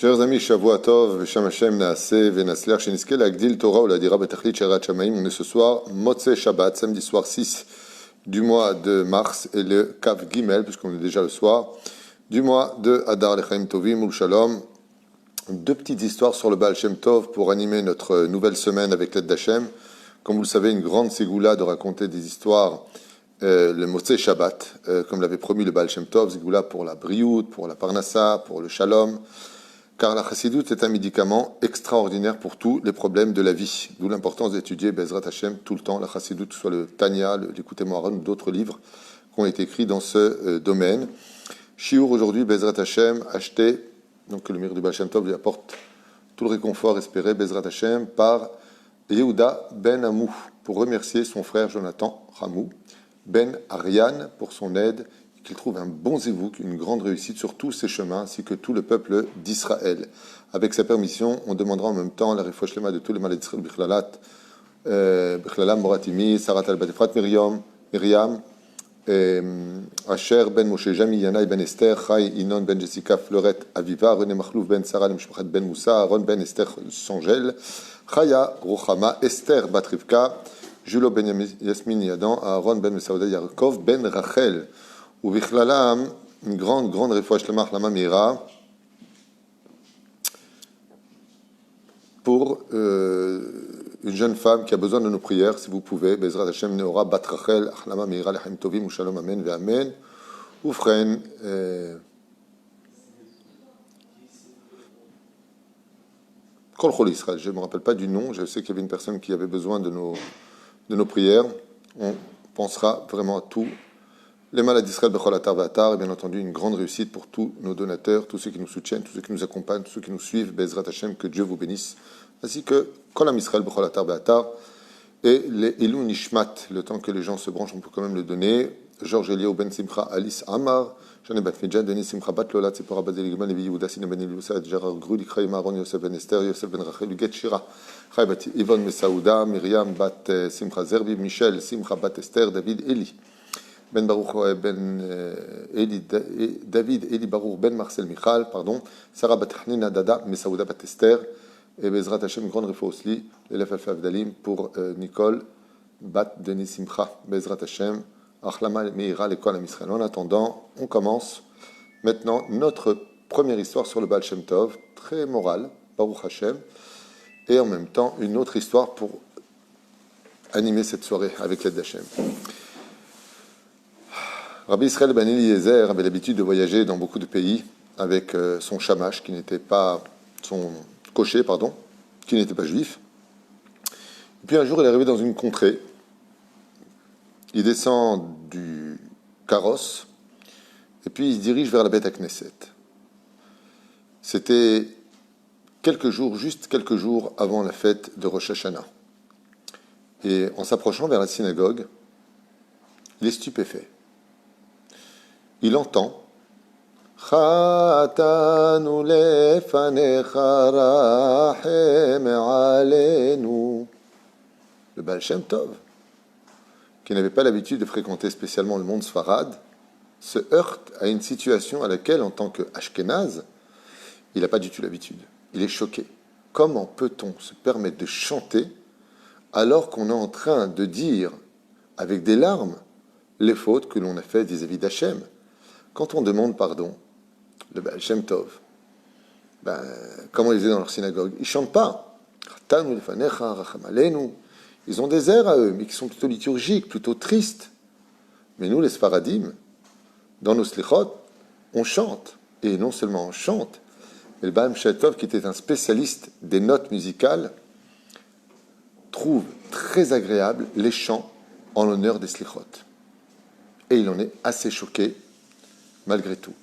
Chers amis, Shavua Tov, Vesham Hashem Naaseh, Venasler, Sheniske, Lagdil Torah, ou la Dira Betachlit, Sherat Shamaim. On est ce soir, Motzei Shabbat, samedi soir 6 du mois de mars, et le Kav Gimel, puisqu'on est déjà le soir, du mois de Adar Lechaim Tovim, Ul Shalom. Deux petites histoires sur le Baal Shem Tov pour animer notre nouvelle semaine avec l'aide d'Hachem. Comme vous le savez, une grande ségoula de raconter des histoires, le Motzei Shabbat, comme l'avait promis le Baal Shem Tov, ségoula pour la briout, pour la parnassa, pour le shalom. Car la chassidoute est un médicament extraordinaire pour tous les problèmes de la vie. D'où l'importance d'étudier Bezrat Hashem tout le temps, la chassidoute, que ce soit le Tanya, l'Écoutez Moharan ou d'autres livres qui ont été écrits dans ce domaine. Shiur aujourd'hui, Bezrat Hashem, acheté, donc que le mire du Baal Shem Tov lui apporte tout le réconfort espéré, Bezrat Hashem, par Yehuda Ben Amou, pour remercier son frère Jonathan Ramou, Ben Ariane pour son aide, qu'il trouve un bon zévouk, une grande réussite sur tous ses chemins, ainsi que tout le peuple d'Israël. Avec sa permission, on demandera en même temps la refouach lema de tous les malades d'Israël, Bichlalam, Moratimi, Sarat al-Batifrat, Myriam, Asher ben Moshe, Jami, Yanaï ben Esther, Chai, Inon ben Jessica, Fleurette, Aviva, René Machlouf ben Sarah, Mishpachat ben Moussa, Aaron ben Esther Sangel, Chaya, Rochama, Esther Batrivka, Julo ben Yasmin Yadan, Aaron ben Mesaouda Yaakov ben Rachel. Ou Bichlalam, une grande refouach lema Lama Mira pour une jeune femme qui a besoin de nos prières, si vous pouvez. Bezrat Hashem Neora Bat Rachel, Lama Mira, Lechaim Tovim, Shalom, Amen, Amen. Oufren, Kol Chol Israël, je ne me rappelle pas du nom, je sais qu'il y avait une personne qui avait besoin de nos prières. On pensera vraiment à tout. Les malades d'Israël, Bechol Atar V'Atar, et bien entendu une grande réussite pour tous nos donateurs, tous ceux qui nous soutiennent, tous ceux qui nous accompagnent, tous ceux qui nous suivent, Bezrat Hashem, que Dieu vous bénisse, ainsi que Kol Am Israël, Bechol Atar V'Atar, et les Elou Nishmat, le temps que les gens se branchent, on peut quand même le donner. Georges Eliaou Ben Simcha, Alice Amar, Jeanne Bat Midjan, Denis Simcha Bat Lola, Tzipora Bazel Ligman, Levi Yehuda, Sina Ben Elisad, Gérard Grud, Ikraïm Aaron, Yosef Ben Esther, Yosef Ben Rachel, Luget Shira, Chai Bat Yvonne Mesaouda, Myriam Bat Simcha Zerbi, Michel Simcha Bat Esther, David Eli. Ben Baruch Ben Eli, David Eli Baruch Ben Marcel Michal, pardon, Sarah Bat Hanina Dada, Mesaouda Bat Esther, et Bezrat Hashem, grande refosli, l'élève Alpha Avdalim pour Nicole Bat Denis Simcha, Bezrat Hashem, Achlama Meira, l'école à Israël. En attendant, on commence maintenant notre première histoire sur le Baal Shem Tov, très morale, Baruch Hashem, et en même temps une autre histoire pour animer cette soirée avec l'aide d'Hashem. Rabbi Israël Ben Eliezer avait l'habitude de voyager dans beaucoup de pays avec son shamash, qui n'était pas son cocher, pardon, qui n'était pas juif. Et puis un jour, il est arrivé dans une contrée. Il descend du carrosse et puis il se dirige vers la Beth Knesset. C'était juste quelques jours avant la fête de Rosh Hashanah. Et en s'approchant vers la synagogue, il est stupéfait. Il entend Chatanu lefanecha rachem aleinu. Le Baal Shem Tov, qui n'avait pas l'habitude de fréquenter spécialement le monde sfarade, se heurte à une situation à laquelle, en tant qu'Ashkénaze, il n'a pas du tout l'habitude. Il est choqué. Comment peut-on se permettre de chanter alors qu'on est en train de dire avec des larmes les fautes que l'on a faites vis-à-vis d'Hachem? Quand on demande pardon, le Baal Shem Tov, comment ils étaient dans leur synagogue? Ils ne chantent pas. Ils ont des airs à eux, mais qui sont plutôt liturgiques, plutôt tristes. Mais nous, les Sfaradim, dans nos slichot, on chante. Et non seulement on chante, mais le Baal Shem Tov, qui était un spécialiste des notes musicales, trouve très agréable les chants en l'honneur des slichot. Et il en est assez choqué, malgré tout.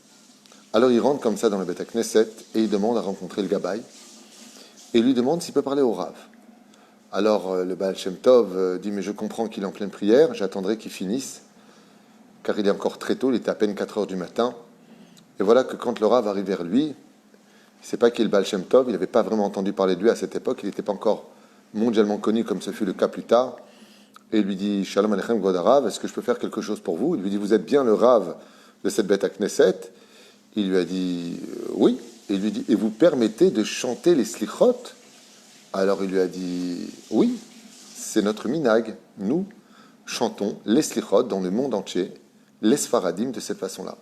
Alors il rentre comme ça dans le Beth Knesset et il demande à rencontrer le Gabaï et lui demande s'il peut parler au Rav. Alors le Baal Shem Tov dit « Mais je comprends qu'il est en pleine prière, j'attendrai qu'il finisse, car il est encore très tôt, il était à peine 4 heures du matin. » Et voilà que quand le Rav arrive vers lui, il ne sait pas qui est le Baal Shem Tov, il n'avait pas vraiment entendu parler de lui à cette époque, il n'était pas encore mondialement connu comme ce fut le cas plus tard. Et il lui dit « Shalom Aleichem Kvod Harav, est-ce que je peux faire quelque chose pour vous ?» Il lui dit « Vous êtes bien le Rav de cette Beth Knesset ?» Il lui a dit « Oui, Et il lui dit, et vous permettez de chanter les slichot? Alors il lui a dit, oui, c'est notre minag. Nous chantons les slichot dans le monde entier, les sfaradim de cette façon-là.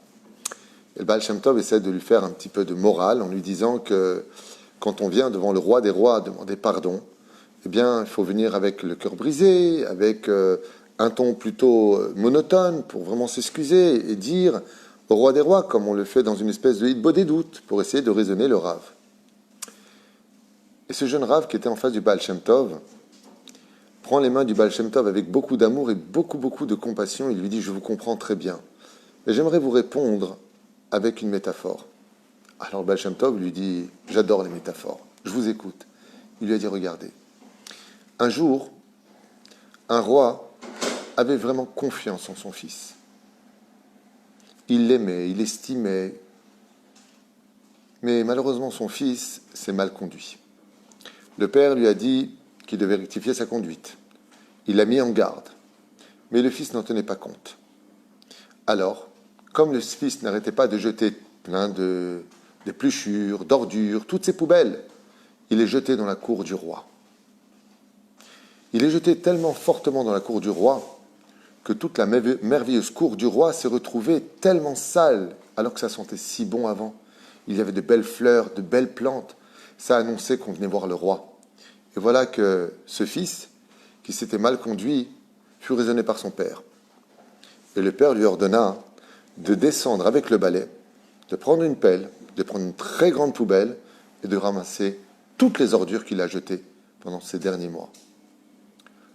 Et le Baal Shem Tov essaie de lui faire un petit peu de morale en lui disant que quand on vient devant le roi des rois demander pardon, eh bien, il faut venir avec le cœur brisé, avec un ton plutôt monotone pour vraiment s'excuser et dire au roi des rois, comme on le fait dans une espèce de hitbo des doutes, pour essayer de raisonner le Rav. Et ce jeune Rav qui était en face du Baal Shem Tov prend les mains du Baal Shem Tov avec beaucoup d'amour et beaucoup de compassion. Il lui dit, je vous comprends très bien. Et j'aimerais vous répondre avec une métaphore. Alors le Baal Shem Tov lui dit, j'adore les métaphores, je vous écoute. Il lui a dit, regardez, un jour, un roi avait vraiment confiance en son fils. Il l'aimait, il l'estimait, mais malheureusement son fils s'est mal conduit. Le père lui a dit qu'il devait rectifier sa conduite. Il l'a mis en garde, mais le fils n'en tenait pas compte. Alors, comme le fils n'arrêtait pas de jeter plein d'épluchures, d'ordures, toutes ces poubelles, il les jetait dans la cour du roi. Il les jetait tellement fortement dans la cour du roi que toute la merveilleuse cour du roi s'est retrouvée tellement sale, alors que ça sentait si bon avant. Il y avait de belles fleurs, de belles plantes. Ça annonçait qu'on venait voir le roi. Et voilà que ce fils, qui s'était mal conduit, fut raisonné par son père. Et le père lui ordonna de descendre avec le balai, de prendre une pelle, de prendre une très grande poubelle et de ramasser toutes les ordures qu'il a jetées pendant ces derniers mois.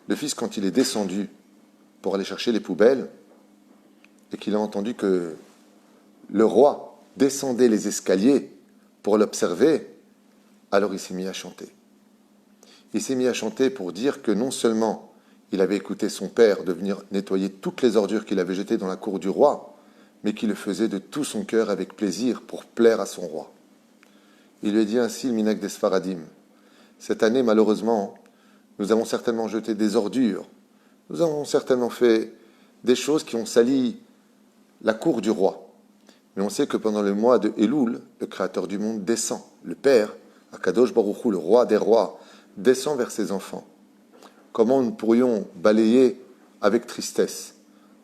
Le fils, quand il est descendu pour aller chercher les poubelles et qu'il a entendu que le roi descendait les escaliers pour l'observer, alors il s'est mis à chanter. Il s'est mis à chanter pour dire que non seulement il avait écouté son père de venir nettoyer toutes les ordures qu'il avait jetées dans la cour du roi, mais qu'il le faisait de tout son cœur avec plaisir pour plaire à son roi. Il lui a dit ainsi le minag des Sfaradim. Cette année, malheureusement, nous avons certainement jeté des ordures. Nous avons certainement fait des choses qui ont sali la cour du roi. Mais on sait que pendant le mois de Elul, le Créateur du monde descend. Le Père, Akadosh Baruch Hu, le roi des rois, descend vers ses enfants. Comment nous pourrions balayer avec tristesse?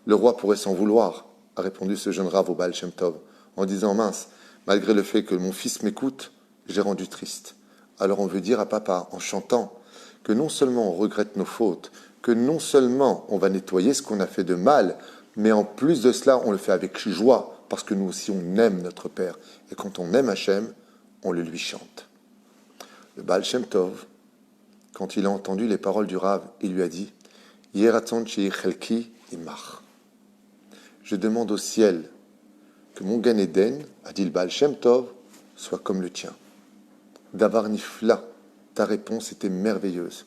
Le roi pourrait s'en vouloir, a répondu ce jeune Rav au Baal Shem Tov, en disant, mince, malgré le fait que mon fils m'écoute, j'ai rendu triste. Alors on veut dire à papa, en chantant, que non seulement on regrette nos fautes, que non seulement on va nettoyer ce qu'on a fait de mal, mais en plus de cela, on le fait avec joie, parce que nous aussi, on aime notre Père. Et quand on aime Hachem, on le lui chante. Le Baal Shem Tov, quand il a entendu les paroles du Rav, il lui a dit, Yeratzon shei chelki imach. Je demande au ciel que mon Gan Eden, a dit le Baal Shem Tov, soit comme le tien. Davar nifla, ta réponse était merveilleuse.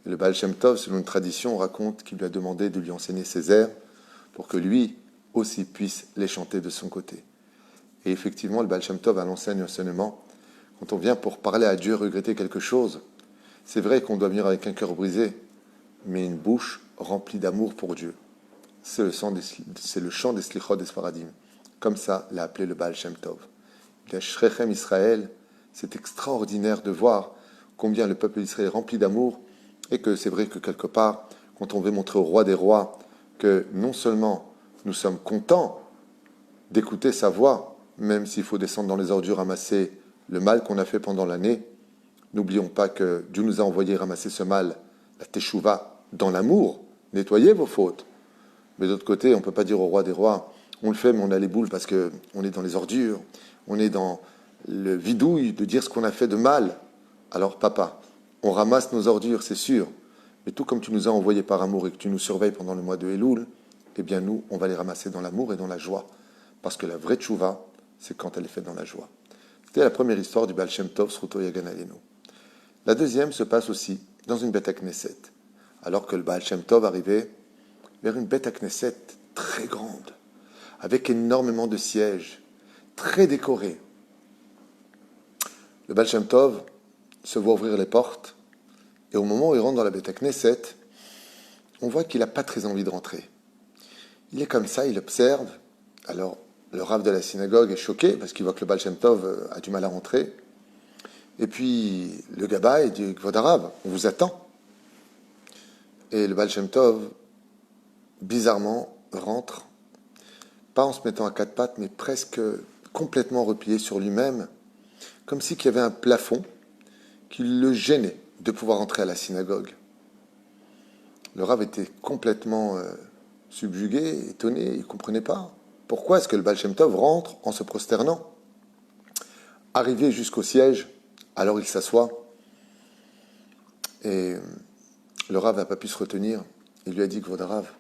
Et le Baal Shem Tov, selon une tradition, raconte qu'il lui a demandé de lui enseigner ses airs pour que lui aussi puisse les chanter de son côté. Et effectivement, le Baal Shem Tov a lancé un enseignement. Quand on vient pour parler à Dieu, regretter quelque chose, c'est vrai qu'on doit venir avec un cœur brisé, mais une bouche remplie d'amour pour Dieu. C'est le chant des Slichot des Sfaradim. Comme ça l'a appelé le Baal Shem Tov. Il y a Shrechem Israël. C'est extraordinaire de voir combien le peuple d'Israël est rempli d'amour et que c'est vrai que quelque part, quand on veut montrer au roi des rois que non seulement nous sommes contents d'écouter sa voix, même s'il faut descendre dans les ordures ramasser le mal qu'on a fait pendant l'année, n'oublions pas que Dieu nous a envoyé ramasser ce mal, la teshuva, dans l'amour, nettoyez vos fautes. Mais d'autre côté, on ne peut pas dire au roi des rois, on le fait mais on a les boules parce qu'on est dans les ordures, on est dans le vidouille de dire ce qu'on a fait de mal. Alors papa, on ramasse nos ordures, c'est sûr, mais tout comme tu nous as envoyés par amour et que tu nous surveilles pendant le mois de Elul, eh bien nous, on va les ramasser dans l'amour et dans la joie. Parce que la vraie tchouva, c'est quand elle est faite dans la joie. C'était la première histoire du Baal Shem Tov, Sruto Yagan Aleinu. La deuxième se passe aussi dans une Beth Knesset, alors que le Baal Shem Tov arrivait vers une Beth Knesset très grande, avec énormément de sièges, très décorés. Le Baal Shem Tov se voit ouvrir les portes, et au moment où il rentre dans la Beth Knesset, on voit qu'il n'a pas très envie de rentrer. Il est comme ça, il observe. Alors, le rav de la synagogue est choqué parce qu'il voit que le Baal Shem Tov a du mal à rentrer. Et puis le Gabbai dit Kvod Harav, on vous attend. Et le Baal Shem Tov, bizarrement, rentre, pas en se mettant à quatre pattes, mais presque complètement replié sur lui-même, comme si qu'il y avait un plafond qui le gênait de pouvoir entrer à la synagogue. Le Rav était complètement subjugué, étonné, il ne comprenait pas. Pourquoi est-ce que le Baal Shem Tov rentre en se prosternant? Arrivé jusqu'au siège, alors il s'assoit, et le Rav n'a pas pu se retenir. Il lui a dit, Kvod Harav,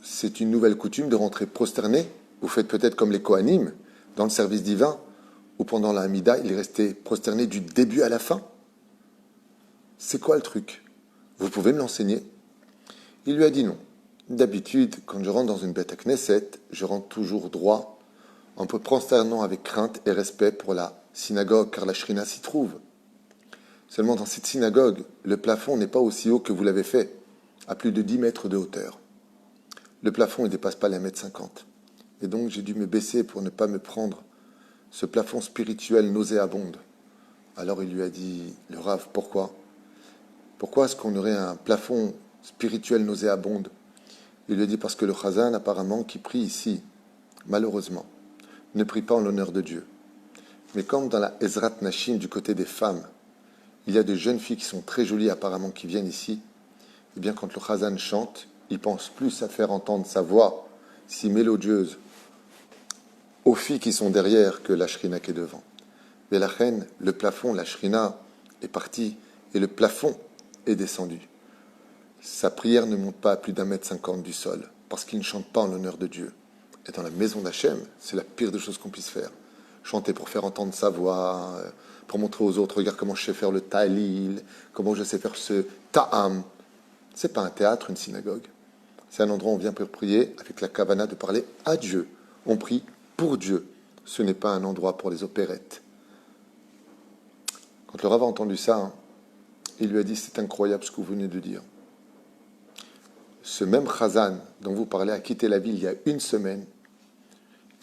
c'est une nouvelle coutume de rentrer prosterné. Vous faites peut-être comme les Kohanim, dans le service divin, où pendant la Hamida, il est resté prosterné du début à la fin. C'est quoi le truc? Vous pouvez me l'enseigner? Il lui a dit non. D'habitude, quand je rentre dans une bête à Knesset, je rentre toujours droit, en me prosternant avec crainte et respect pour la synagogue, car la shrina s'y trouve. Seulement dans cette synagogue, le plafond n'est pas aussi haut que vous l'avez fait, à plus de 10 mètres de hauteur. Le plafond ne dépasse pas les 1,50 m. Et donc j'ai dû me baisser pour ne pas me prendre ce plafond spirituel nauséabonde. Alors il lui a dit, le Rav, pourquoi? Pourquoi est-ce qu'on aurait un plafond spirituel nauséabonde? Il lui a dit, parce que le Chazan, apparemment, qui prie ici, malheureusement, ne prie pas en l'honneur de Dieu. Mais comme dans la Ezrat Nashim, du côté des femmes, il y a de jeunes filles qui sont très jolies, apparemment, qui viennent ici, et bien quand le Chazan chante, il pense plus à faire entendre sa voix si mélodieuse aux filles qui sont derrière que la shrina qui est devant. Mais la reine, le plafond, la shrina est partie et le plafond est descendu. Sa prière ne monte pas à plus d'1,50 m du sol parce qu'il ne chante pas en l'honneur de Dieu. Et dans la maison d'Hachem, c'est la pire des choses qu'on puisse faire. Chanter pour faire entendre sa voix, pour montrer aux autres, regarde comment je sais faire le ta'lil, comment je sais faire ce ta'am. C'est pas un théâtre, une synagogue. C'est un endroit où on vient pour prier avec la kavana de parler à Dieu. On prie pour Dieu. Ce n'est pas un endroit pour les opérettes. Quand le Rav a entendu ça, il lui a dit, c'est incroyable ce que vous venez de dire. Ce même Chazan dont vous parlez a quitté la ville il y a une semaine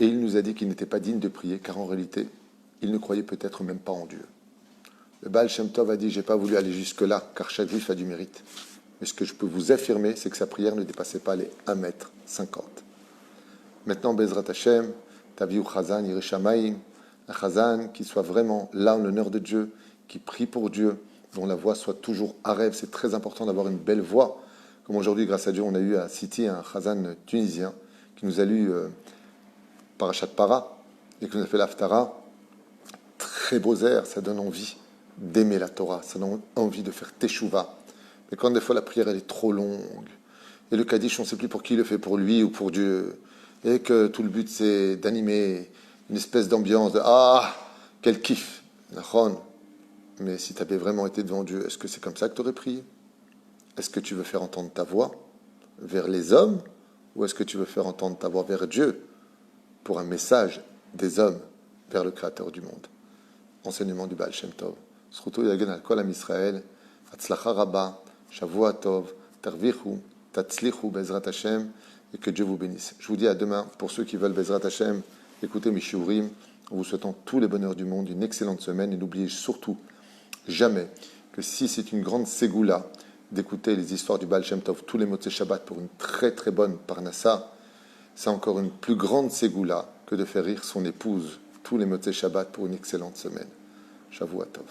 et il nous a dit qu'il n'était pas digne de prier car en réalité, il ne croyait peut-être même pas en Dieu. Le Baal Shem Tov a dit, j'ai pas voulu aller jusque-là car chaque juif a du mérite. Mais ce que je peux vous affirmer, c'est que sa prière ne dépassait pas les 1,50 m. Maintenant, Bezrat Hashem, Taviou Chazan, Yerushalayim, un Chazan qui soit vraiment là en l'honneur de Dieu, qui prie pour Dieu, dont la voix soit toujours à rêve. C'est très important d'avoir une belle voix. Comme aujourd'hui, grâce à Dieu, on a eu à City un Chazan tunisien qui nous a lu Parashat Para et qui nous a fait l'Aftara. Très beaux airs, ça donne envie d'aimer la Torah, ça donne envie de faire Teshuvah. Mais quand des fois la prière elle est trop longue, et le Kaddish on ne sait plus pour qui il le fait, pour lui ou pour Dieu, et que tout le but c'est d'animer une espèce d'ambiance de ah, quel kiff, mais si tu avais vraiment été devant Dieu, est-ce que c'est comme ça que tu aurais prié? Est-ce que tu veux faire entendre ta voix vers les hommes, ou est-ce que tu veux faire entendre ta voix vers Dieu pour un message des hommes vers le Créateur du monde? Enseignement du Baal Shem Tov. Zchuto yagen al kol am Israël, Hatzlacha Rabba, Shavua Tov, Tarvichu, Tatzlichu, Bezrat Hashem, et que Dieu vous bénisse. Je vous dis à demain, pour ceux qui veulent Bezrat Hashem, écoutez mes shiurim, en vous souhaitant tous les bonheurs du monde, une excellente semaine, et n'oubliez surtout jamais que si c'est une grande ségoula d'écouter les histoires du Baal Shem Tov, tous les motzei Shabbat pour une très très bonne parnassa, c'est encore une plus grande ségoula que de faire rire son épouse tous les motzei Shabbat pour une excellente semaine. Shavua Tov.